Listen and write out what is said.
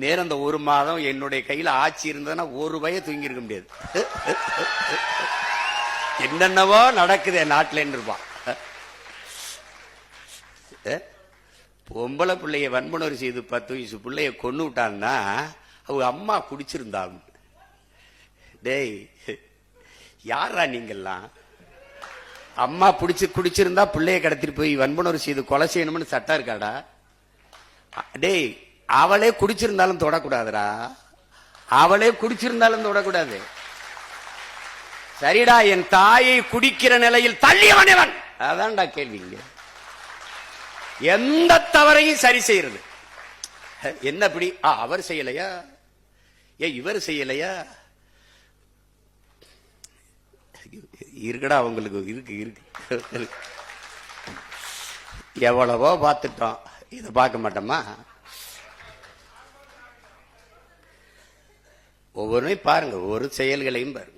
நேரம் அந்த ஒரு மாதம் என்னுடைய கையில ஆட்சி இருந்ததுன்னா ஒரு பய தூங்கி இருக்க முடியாது. என்னென்னவோ நடக்குது என் நாட்டில் இருப்பான். பொம்பளை பிள்ளைய வன்முறை செய்து 10 வயசு பிள்ளைய கொண்டு விட்டான்னா அவங்க அம்மா குடிச்சிருந்தாங்க. டேய் யாரா நீங்கெல்லாம்? அம்மா குடிச்சிருந்தா பிள்ளைய கடத்திட்டு போய் வன்முறை செய்து கொலை செய்யணும்னு சட்டம் இருக்காடா? டேய் அவளே குடிச்சிருந்தாலும் தொடக்கூடாதுடா. அவளே குடிச்சிருந்தாலும் தொடக்கூடாது. சரிடா, என் தாயை குடிக்கிற நிலையில் தள்ளியவனவன். அதான்டா கேள்விங்க. எந்த தவறையும் சரி செய்யறது என்ன? அப்படி அவர் செய்யலையா, இவர் செய்யலையா? இருக்குடா அவங்களுக்கு இருக்கு. எவ்வளவோ பார்த்துட்டோம், இதை பார்க்க மாட்டோமா? ஒவ்வொருமையும் பாருங்க, ஒவ்வொரு செயல்களையும் பாருங்க.